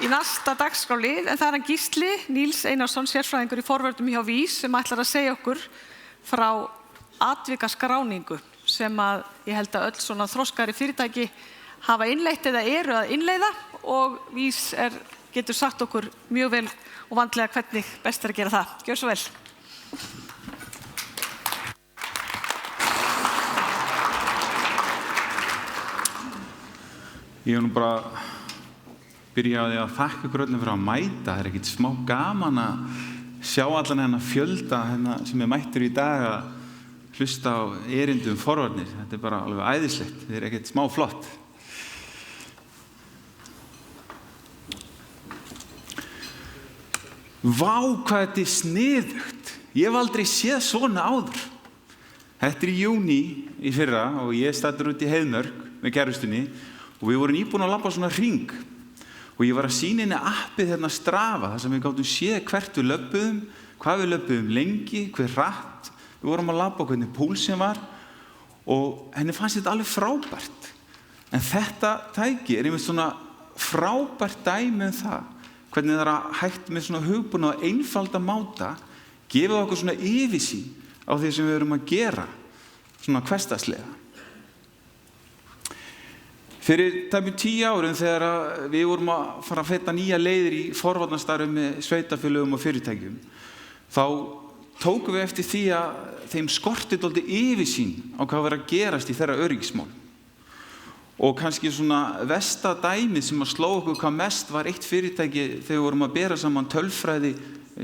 í næsta dagskrárlið, en það hann Gísli Níels Einarsson, sérfræðingur í forvörnum hjá VÍS, sem ætlar að segja okkur frá atvikaskráningu sem að ég held að öll svona þroskari fyrirtæki hafa innleitt eða eru að innleiða og VÍS getur sagt okkur mjög vel og vandlega hvernig best að gera það. Gjör svo vel. Ég nú bara byrjaði að þakka ykkur öllum fyrir að mæta. Það ekkert smá gaman að sjá allan hennar fjölda sem mættur í dag að hlusta á erindum forvarnir. Þetta bara alveg æðislegt. Þetta ekkert smá flott. Vá, hvað þetta sniðugt. Ég hef aldrei séð svona áður. Þetta í júní í fyrra og ég staddur út í Heiðmörk með kærustunni og við vorum nýbúin að labba svona hring. Og ég var að sýna henni appið Strava, þar sem við gátum séð hvert við löbbuðum, hvað við löbbuðum lengi, hver hratt. Við vorum að labba hvernig púlsinn var og henni fannst þetta alveg frábært. En þetta tæki einmitt svona frábært dæmi það, hvernig það hægt með svona hugbúna og einfalda máta, gefið okkur svona yfirsýn á því sem við erum að gera, svona hversdagslega. Fyrir tæpum 10 árum þegar við vorum að fara að feta nýja leiðir í forvarnastarfi með sveitarfélögum og fyrirtækjum, þá tókum við eftir því að þeim skorti dálítið yfirsýn á hvað var að gerast í þeirra öryggismál. Og kannski svona versta dæmið sem að sló okkur hvað mest var eitt fyrirtæki þegar við vorum að bera saman tölfræði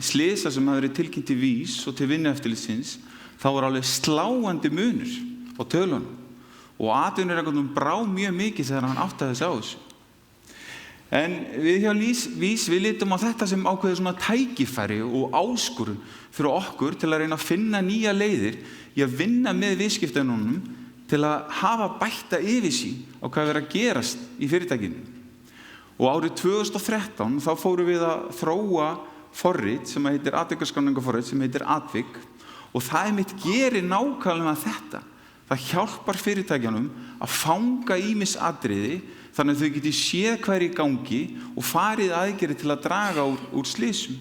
slysa sem hafði verið tilkynnt til VÍS og til Vinnueftirlitsins. Þá var alveg sláandi munur á tölunum. Og atvinnurekendur brá mjög mikið þegar hann áttaði sig á þessu. En við hjá VÍS, við litum á þetta sem ákveðið svona tækifæri og áskorun fyrir okkur til að reyna að finna nýja leiðir í að vinna með viðskiptavinunum til að hafa bætta yfirsýn á hvað er að gerast í fyrirtækinu. Og árið 2013 þá fórum við að þróa forrit sem heitir atvikaskráningarforrit sem heitir Atvik og það mitt gerir nákvæmlega þetta. Það hjálpar fyrirtækjanum að fanga ýmis atriði þannig að þau geti séð hvað er í gangi og farið aðgerðir til að draga úr slysum.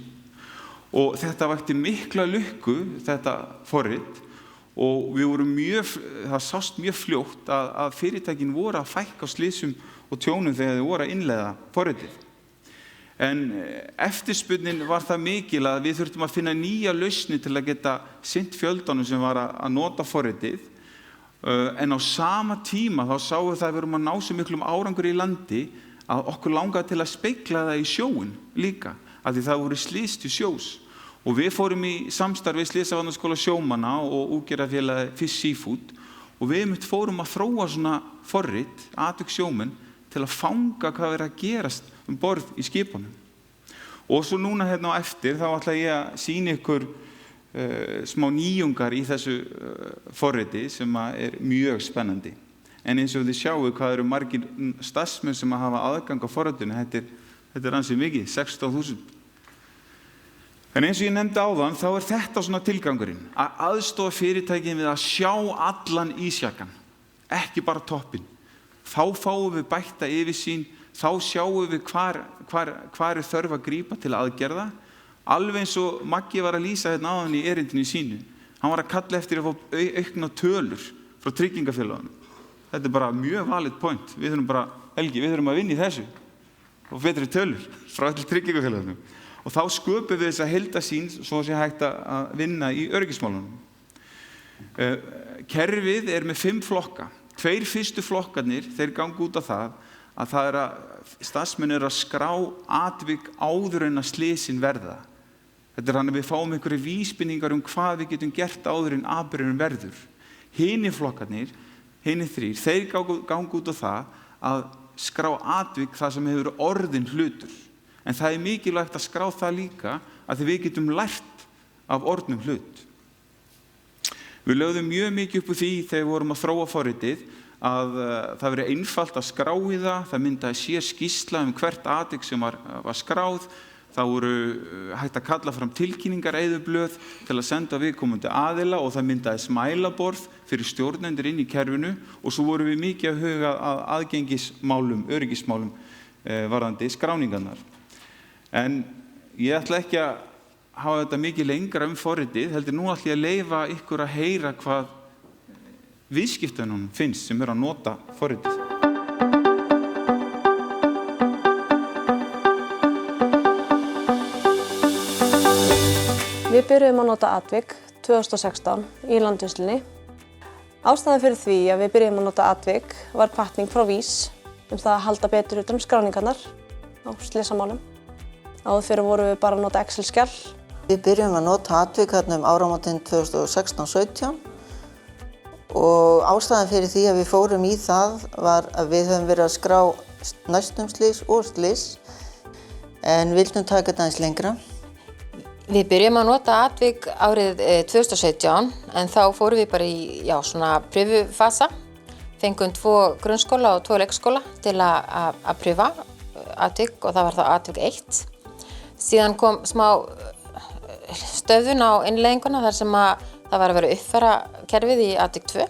Og þetta vakti mikla lukku, þetta forrit, og það sást mjög fljótt að fyrirtækin voru að fækka á slysum og tjónum þegar þau voru að innleiða forritið. En eftirspurnin var það mikil að við þurftum að finna nýja lausnir til að geta sinnt fjöldanum sem var að nota forritið. En á sama tíma þá sáum við það að við erum að ná svo miklum árangur í landi að okkur langaði til að spegla það í sjóinn líka, af því það voru slys til sjós. Og við fórum í samstarfi Slysavarnaskóla sjómanna og útgerðarfélagið Fish Seafood og við fórum að þróa svona forrit, atvik sjómenn, til að fanga hvað er að gerast borð í skipunum. Og svo núna hérna á eftir þá ætla ég að sýna ykkur smá nýjungar í þessu forriti sem er mjög spennandi. En eins og þið sjáu hvað eru margir starfsmenn sem hafa aðgang á forritinu, þetta er ansið mikið, 16.000. En eins og ég nefndi áðan, þá er þetta svona tilgangurinn, að aðstoða fyrirtækin við að sjá allan ísjakan, ekki bara toppinn. Þá fáum við bætta yfirsýn, þá sjáum við hvar er þörf að grípa til aðgerða. Alveg eins og Maggi var að lýsa hérna áðan í erindinu sínu. Hann var að kalla eftir að fá aukna tölur frá tryggingafélögunum. Þetta er bara mjög valid point. Við þurfum bara, Helgi, við þurfum að vinna í þessu og betri tölur frá öllum tryggingafélögunum. Og þá sköpum við þessa heildarsýn svo sé hægt að vinna í öryggismálunum. Kerfið er með 5 flokka. 2 fyrstu flokkarnir, þeir ganga út á það að starfsmenn eru að skrá atvik áður en að slysin verða. Þetta er þannig að við fáum einhverju vísbendingar hvað við getum gert áður en atburðurinn verður. Hinir flokkarnir, hinir 3, þeir ganga út á það að skrá atvik það sem hefur orðin hlutur. En það er mikilvægt að skrá það líka að við getum lært af orðnum hlut. Við lögðum mjög mikið upp úr því þegar við vorum að þróa forritið að það verið einfalt að skrá í það myndaði sér skýrsla hvert atvik sem var skráð. Það voru hægt að kalla fram tilkynningar eyðublöð til að senda viðkomandi aðila og það myndaði smælaborð fyrir stjórnendur inn í kerfinu og svo vorum við mikið að huga að aðgengismálum, öryggismálum varðandi skráningarnar. En ég ætla ekki að hafa þetta mikið lengra forritið, heldur nú ætla ég að leyfa ykkur að heyra hvað viðskiptunum finnst sem að nota forritið. Við byrjuðum að nota Atvik 2016 í landvinnslunni. Ástæðan fyrir því að við byrjuðum að nota Atvik var hvatning frá VÍS það að halda betur utan skráningarnar á slysamálum. Áður fyrir vorum við bara að nota Excel-skjal. Við byrjum að nota Atvik þarna áramótin 2016-17 og ástæðan fyrir því að við fórum í það var að við höfum verið að skrá næstum slys og slys en vildum taka þetta aðeins lengra. Við byrjum að nota Atvik árið 2017 en þá fórum við bara í svona pröfufasa. Fengum 2 grunnskóla og 2 leikskóla til að pröfa Atvik og það var þá Atvik 1. Síðan kom smá stöðun á innleiðinguna þar sem að það var að vera uppfæra kerfið í Atvik 2.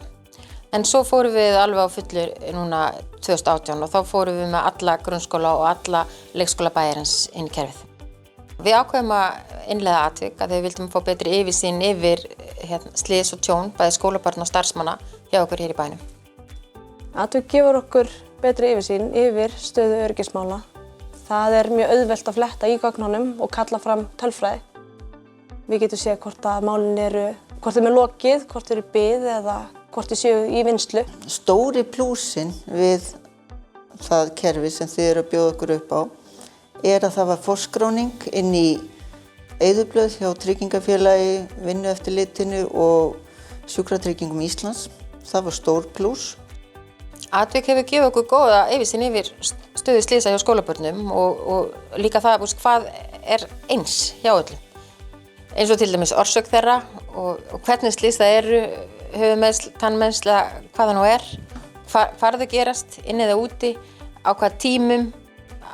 En svo fórum við alveg á fullur núna 2018 og þá fórum við með alla grunnskóla og alla leikskóla bæjarins inn í kerfið. Við ákveðum að innleiða Atvik að við vildum fá betri yfirsýn yfir slys og tjón, bæði skólabarna og starfsmanna hjá okkur hér í bænum. Atvik gefur okkur betri yfirsýn yfir stöðu öryggismála. Það er mjög auðvelt að fletta í gögnunum og kalla fram tölfræði. Við getum séð hvort að málin hvort þeim lokið, hvort þeir eru í bið eða hvort þeir séu í vinnslu. Stóri plúsinn við það kerfi sem þið eru að bjóða okkur upp á að það var forskráning inn í eyðublöð hjá Tryggingafélagi, Vinnueftirlitinu og Sjúkratryggingum Íslands. Það var stór plús. Atvik hefur gefið okkur góða yfirsýn yfir stöðu slysa hjá skólabörnum og líka það hvað er eins hjá öllum. Eins og til dæmis orsök þeirra og hvernig slys það eru, höfuðmeiðsl, tannmeiðsl, hvað það nú er, hvar þau gerast, inni eða úti, á hvað tímum,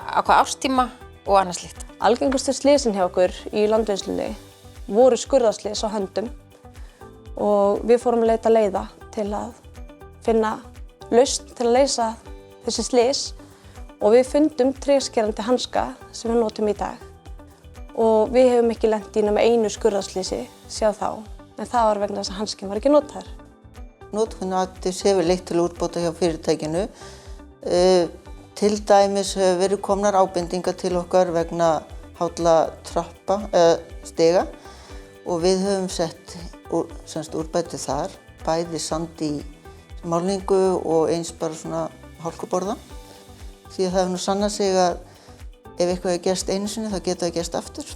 á hvað árstíma og annað slíkt. Algengustu slysin hjá okkur í landvinnslunni voru skurðarslys á höndum og við fórum að leita leiða til að finna lausn til að leysa þessi slys og við fundum tréskærandi hanska sem við notum í dag. Og við hefum ekki lent í nema einu skurðarslysi síðan þá, en það var vegna þess að hanskinn var ekki notaður. Notkun Atviks hefur leitt til úrbóta hjá fyrirtækinu. Til dæmis hefur verið komnar ábendingar til okkar vegna hálla trappa stiga og við höfum sett úrbætur þar, bæði sand í málningu og eins bara svona hálkuborða. Því það hefur nú sannað sig að ef eitthvað er gerst einu sinni þá getur það gerst aftur.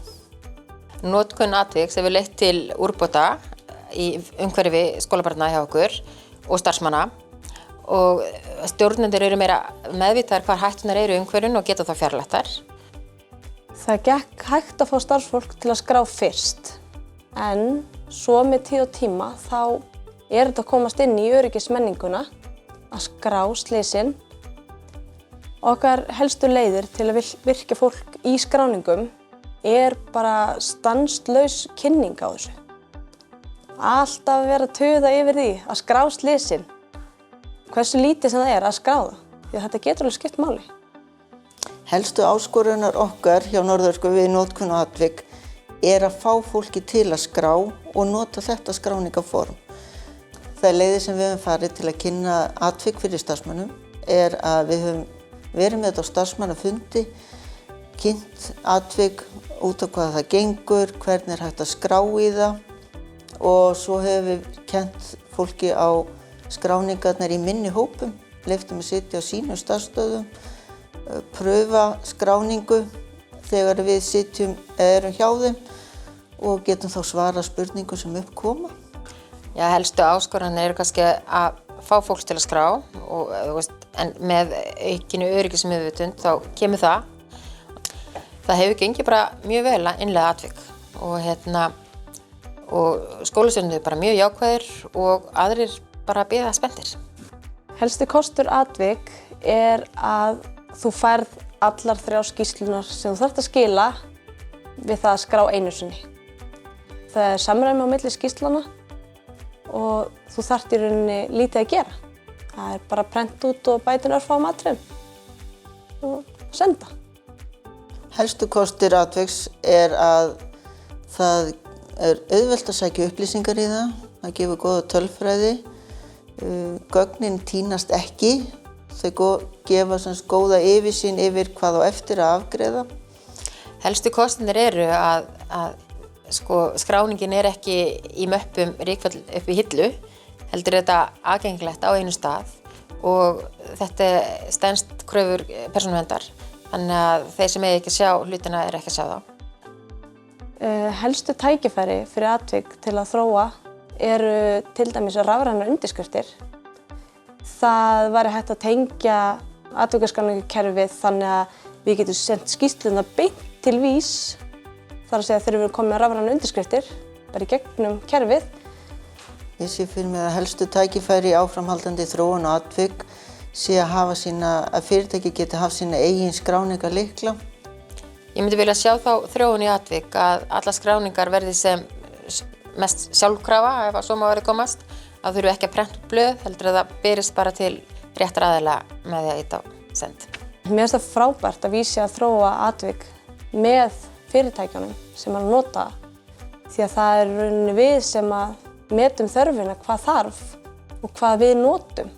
Notkun Atviks hefur leitt til úrbóta í umhverfi skólabarna hjá okkur og starfsmanna og stjórnendur eru meira meðvitaðir hvar hættunar eru í umhverfinu og geta þá fjarlægt þær. Það gekk hægt að fá starfsfólk til að skrá fyrst en svo með tíð og tíma þá þetta að komast inn í öryggismenninguna að skrá slysin. Okkar helstu leiðir til að virkja fólk í skráningum bara stanslaus kynning á þessu. Alltaf vera að tuða yfir því að skrá slysin. Hversu lítið sem það að skrá það, því að þetta getur alveg skipt máli. Helstu áskorunar okkar hjá Norðurskóla við notkun Atvik að fá fólki til að skrá og nota þetta skráningaform. Það leiðir sem við höfum farið til að kynna Atvik fyrir starfsmönnum að við höfum verið með þetta á starfsmannafundi, kynnt Atvik út á hvað það gengur, hvernig hægt að skrá í það og svo höfum við kennt fólki á skráningarnar í minni hópum, leyftum að sitja á sínum starfsstöðum, pröfa skráningu þegar við erum hjá þeim og getum þá svara spurningum sem upp koma. Já, helstu áskoranir eru kannski að fá fólk til að skrá en með aukinu öryggismeðvitund þá kemur það. Það hefur gengið bara mjög vel að innleiða Atvik og skólastjórnendur bara mjög jákvæðir og aðrir bara bíða spenntir. Helsti kostur Atvik að þú færð allar 3 skýrslunar sem þú þarft að skila við það að skrá einu sinni. Það er samræmi á milli skýrslana og þú þarft í rauninni lítið að gera. Það er bara prent út og bæta örfáum atriðum og senda. Helstu kostir atviks að það auðvelt að sækja upplýsingar í það, það gefur góða tölfræði, gögnin týnast ekki, þau gefa góða yfirsýn yfir hvað á eftir að afgreiða. Helstu kostirnir eru að skráningin ekki í möppum rykfall upp í hillu, heldur þetta aðgengilegt á einu stað og þetta stenst kröfur persónuverndar, þannig að þeir sem ekki sjá hlutina ekki að sjá þá. Helstu tækifæri fyrir atvik til að þróa eru til dæmis rafrænar undirskriftir. Það væri hægt að tengja atvikaskráningarkerfið þannig að við getum sent skýrsluna beint til VÍS, þar að segja þegar við erum komið með rafrænar undirskriftir, bara í gegnum kerfið. Ég sé fyrir mig að helstu tækifæri í áframhaldandi þróun og atvik sé að fyrirtæki geti haft sína eigin skráningarlykla. Ég myndi vilja sjá þá þróun í atvik að alla skráningar verði sem mest sjálfkrafa, ef að svo má verið komast, að þurfi ekki að prenta út blöð, heldur að það berist bara til réttar aðila með því að ýta á send. Mér finnst það frábært að VÍS sé að þróa atvik með fyrirtækjunum sem að nota, því að það er rauninni við sem að metum þörfina hvað þarf og hvað við notum.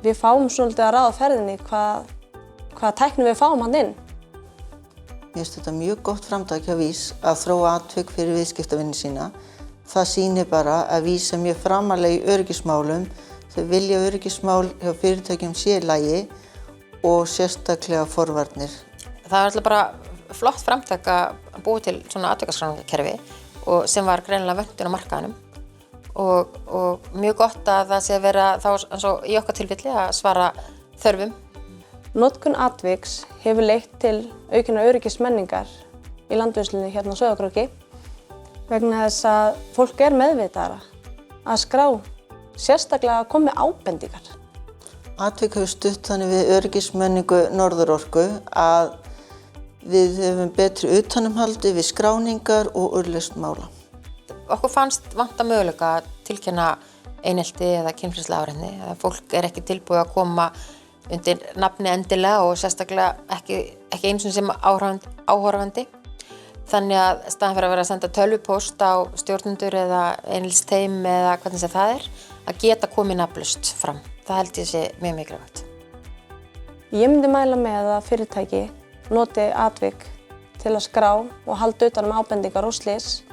Við fáum svolítið að ráða ferðinni hvað tækni við fáum hann inn. Mér finnst þetta mjög gott framtak hjá VÍS að þróa atvik fyrir viðskiptavinni sína. Það sýnir bara að VÍS er mjög framarlega í öryggismálum. Þau vilja öryggismál hjá fyrirtækjum sé í lagi og sérstaklega forvarnir. Það er alltaf bara flott framtak að búa til svona atvikaskráningarkerfi og sem var greinilega vöntun á markaðnum og mjög gott að það sé að vera þá eins og í okkar tilfelli að svara þörfum. Notkun atviks hefur leitt til aukinnar öryggismenningar í landvörslunni hérna á Sauðárkróki vegna þess að fólk er meðvitaðra að skrá, sérstaklega að koma með ábendingar. Atvik hefur stutt þannig við öryggismenningu Norðurorku að við höfum betri utanumhaldi við skráningar og úrlausn mála. Okkur fannst vanta möguleika að tilkynna einelti eða kynferðislega áreitni. Fólk er ekki tilbúið að koma undir nafni endilega og sérstaklega ekki eins og sem áhorfandi. Þannig að staðan fyrir að vera að senda tölvupóst á stjórnendur eða eineltsteym eða hvernig sem það að geta komið nafnlaust fram. Það held ég sé mjög mikilvægt. Ég myndi mæla með að fyrirtæki noti atvik til að skrá og halda utan ábendingar og slys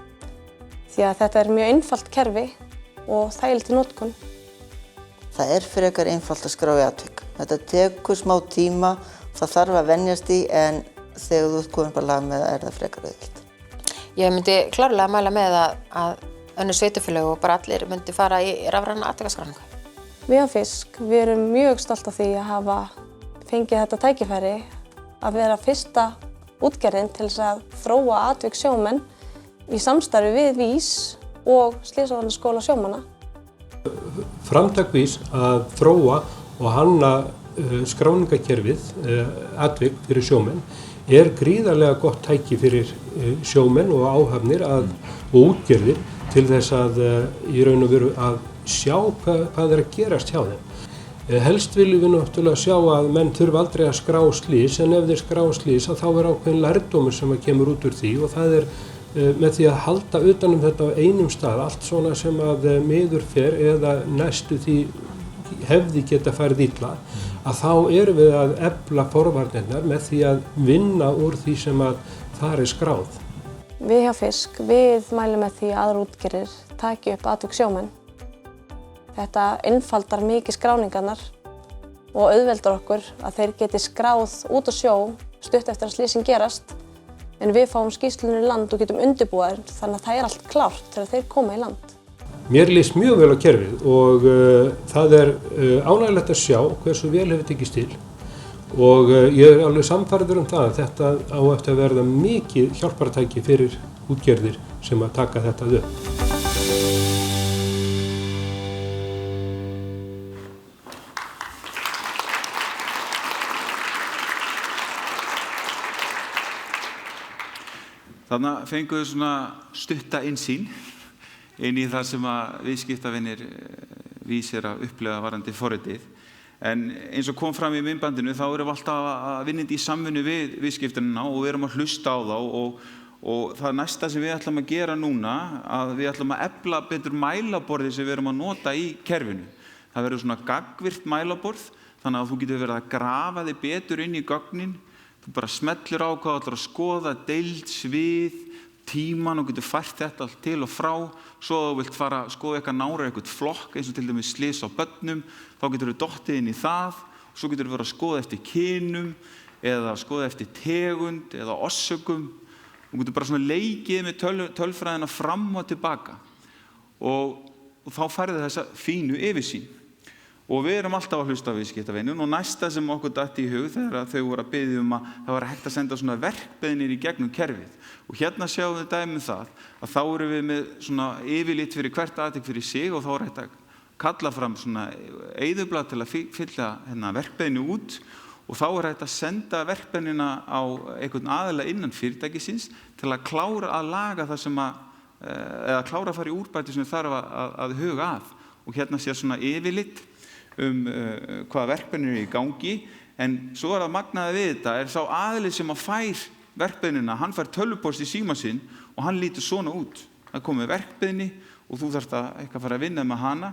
því að þetta er mjög einfalt kerfi og þægilegt í notkun. Það er frekar einfalt að skrá í atvik. Þetta tekur smá tíma, það þarf að venjast í en þegar þú ert komin bara lag með það það frekar auðvelt. Ég myndi klárlega mæla með að önnur sveitarfélög og bara allir myndi fara í rafræna atvikaskráningu. Við á Fisk, við erum mjög stolt af því að hafa fengið þetta tækifæri að vera fyrsta útgerðin til þess að þróa atvikssjómenn í samstarfi við VÍS og Slysavarnaskóla sjómanna. Framtak VÍS að þróa og hanna skráningakerfið, atvik fyrir sjómenn, er gríðarlega gott tæki fyrir sjómenn og áhafnir og útgerðir til þess að í raun og veru að sjá hvað er að gerast hjá þeim. Helst viljum við náttúrulega sjá að menn þurfa aldrei að skrá slys en ef þeir skrá slys þá er ákveðin lærdómur sem kemur út úr því og það er með því að halda utanum þetta á einum stað, allt svona sem að miður fer eða næstu því hefði geta farið illa, að þá erum við að efla forvarnirnar með því að vinna úr því sem að það er skráð. Við hjá Fisk, við mælum með því að aðrar útgerðir taki upp atvikssjómenn. Þetta einfaldar mikið skráningarnar og auðveldar okkur að þeir geti skráð út á sjó stutt eftir að slysing gerast. En við fáum skýrslunni í land og getum undirbúið þannig að það er allt klárt þegar þeir koma í land. Mér líst mjög vel á kerfið og það er ánægilegt að sjá hversu vel hefur tekist til og ég er alveg sannfærður það að þetta á eftir að verða mikið hjálpartæki fyrir útgerðir sem að taka þetta upp. Þannig fenguðu svona stutta innsýn inn í það sem að viðskiptavinir VÍS er að upplega varðandi forritið. En eins og kom fram í myndbandinu þá erum við alltaf að vinna þetta í samvinnu við viðskiptavinina og við erum að hlusta á þá og það næsta sem við ætlum að gera núna að við ætlum að efla betur mælaborði sem við erum að nota í kerfinu. Það verður svona gagnvirkt mælaborð þannig að þú getur verið að grafa þig betur inn í gögnin. Þú bara smellir á hvað þú ætlar að skoða, deild, svið, tíman og getur fært þetta allt til og frá. Svo þú vilt fara að skoða eitthvað nára, eitthvað flokk eins og til dæmis slys á börnum, þá getur þú dottið inn í það. Svo getur þú verið að skoða eftir kynum eða skoða eftir tegund eða orsökum. Þú getur bara svona leikið með tölfræðina fram og tilbaka og þá færðu þessa fínu yfirsýn. Og við erum alltaf að hlusta á viðskiptavininn og næsta sem okkur datt í hug þegar þau voru að biðja að það var hægt að senda svona verkbeiðnir í gegnum kerfið. Og hérna sjáum við dæmi það að þá erum við með svona yfirlit fyrir hvert atvik fyrir sig og þá er hægt að kalla fram svona eyðublað til að fylla verkbeiðni út og þá er hægt að senda verkbeiðnina á einhvern aðila innan fyrirtækisins til að klára að laga það sem eða klára að fara í úrbæti sem þarf að huga að. Og hérna sé svona yfirlit hvaða verkbeiðnir eru í gangi en svo er það magnaði við þetta er sá aðili sem að fær verkbeiðnina, hann fær tölvupóst í síma sinn og hann lítur svona út. Það komið verkbeiðni og þú þarft að fara að vinna með hana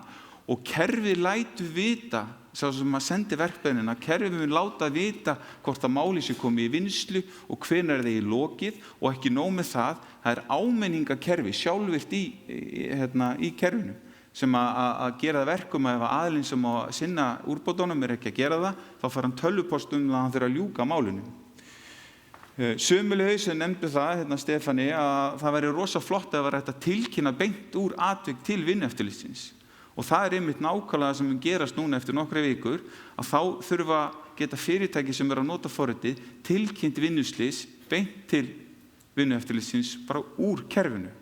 og kerfið lætur vita, sá sem að sendi verkbeiðnina, kerfið mun láta vita hvort að máli sé komið í vinnslu og hvenær er það í lokið og ekki nóg með það er ámenningakerfi sjálfvirkt í kerfinu sem að gera það verkum að ef aðilinn sem að sinna úrbótunum er ekki að gera það, þá fær hann tölvupost að hann þurfa að ljúka málinu. Sömuleiðis nefndu það, Stefáni, að það væri rosa flott að vera hægt að tilkynna beint úr atvik til vinnueftirlitsins. Og það er einmitt nákvæmlega sem mun gerast núna eftir nokkra vikur, að þá þurfa geta fyrirtæki sem er að nota forritið tilkynnt vinnuslys beint til vinnueftirlitsins bara úr kerfinu.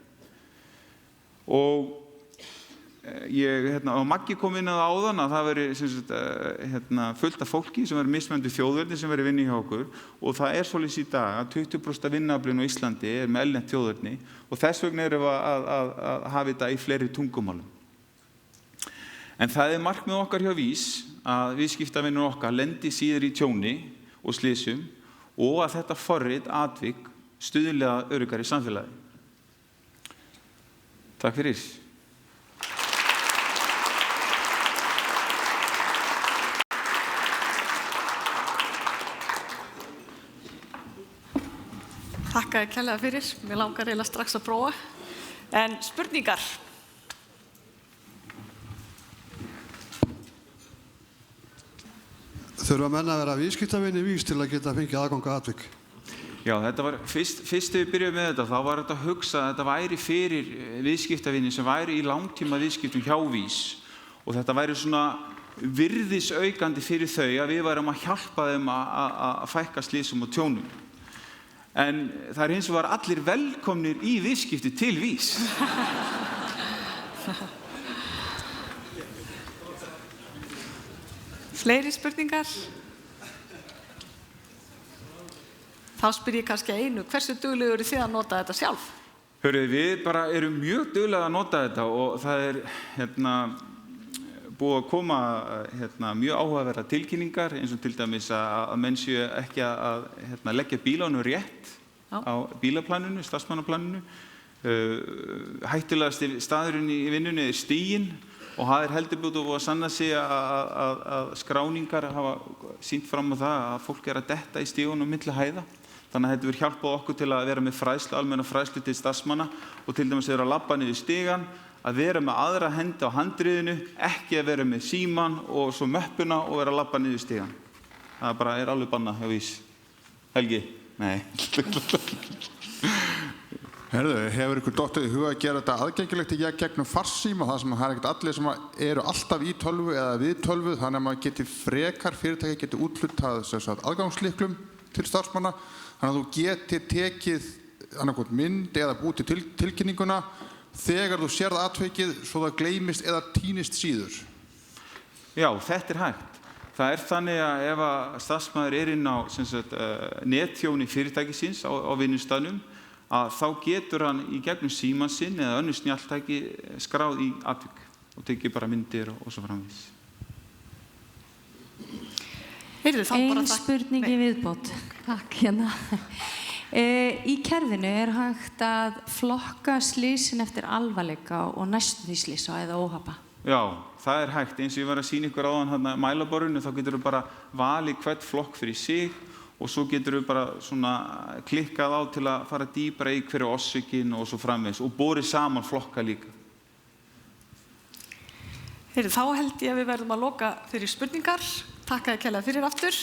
Og Maggi kom inn að áðan að það veri fullt af fólki sem veri mismunandi þjóðerni sem veri vinni hjá okkur og það er svoleiðis í dag að 20% af vinnuaflinu á Íslandi er með erlent þjóðerni og þess vegna erum við að hafa þetta í fleiri tungumálum. En það er markmið okkar hjá VÍS að viðskiptavinir okkar lendi síður í tjóni og slysum og að þetta forrit atvik stuðlega öruggari samfélagi. Takk fyrir. Þakka kærlega fyrir. Mér langar eiginlega strax að prófa. En spurningar? Þurfa menn að vera viðskiptavinir VÍS til að geta fengið aðgang að atvik? Já, þetta var fyrst þegar við byrjuðum með þetta, þá var þetta að hugsa að þetta væri fyrir viðskiptavinir sem væri í langtíma viðskiptum hjá VÍS og þetta væri svona virðisaukandi fyrir þau að við værum að hjálpa þeim að fækka slysum og tjónum. En það er hins vegar allir velkomnir í viðskipti til VÍS. Fleiri spurningar? Þá spyr ég kannski einu, hversu duglegur eru þið að nota þetta sjálf? Hörðu, við bara erum mjög duglega að nota þetta og það er búið að koma mjög áhugaverðar tilkynningar eins og til dæmis að menn séu ekki að leggja bílánum rétt á bílaplaninu, starfsmannaplaninu. Hættulegasti staðurinn í vinnunni er stíginn og það er heldur betur búið að sanna sig að skráningar hafa sýnt fram á það að fólk er að detta í stígunum milli hæða. Þannig að þetta verður hjálpað okkur til að vera með fræðslu, almenna fræðslu til starfsmanna og til dæmis vera að labba niður stigann, að vera með aðra hendi á handriðinu, ekki að vera með síman og svo möppuna og vera að labba niður stigann. Það bara er alveg bannað hjá VÍS. Helgi? Nei. Herðu, hefur ykkur dottið í huga að gera þetta aðgengilegt í gegnum farsíma, það sem það er ekkert allir sem eru alltaf í tölvu eða við tölvu, þannig að maður geti frekar fyrirtæki geti úthlutað aðgangslyklum til starfsmanna, þannig að þú geti tekið annarkvort mynd eða búið til tilkynninguna þegar þú sérð atvikið svo það gleymist eða týnist síður. Já, þetta er hægt. Það er þannig að ef að starfsmaður er inn á netþjóni fyrirtækisins á vinnustaðnum að þá getur hann í gegnum símann sinn eða önnur snjalltæki skráð í atvik og tekið bara myndir og svo framvegis. Heyrðu, þá bara Ein spurning í viðbót. Takk hérna. Í kerfinu hægt að flokka slysin eftir alvarleika og næstum því slysa eða óhappa? Já, það hægt. Eins og ég var að sýna ykkur áðan hérna mælaborðinu, þá getur við bara valið hvert flokk fyrir sig og svo getur við bara svona klikkað á til að fara dýpra í hverju orsökin og svo framvegis og borið saman flokka líka. Heyrðu, þá held ég að við verðum að loka fyrir spurningar. Takk að kærlega fyrir aftur.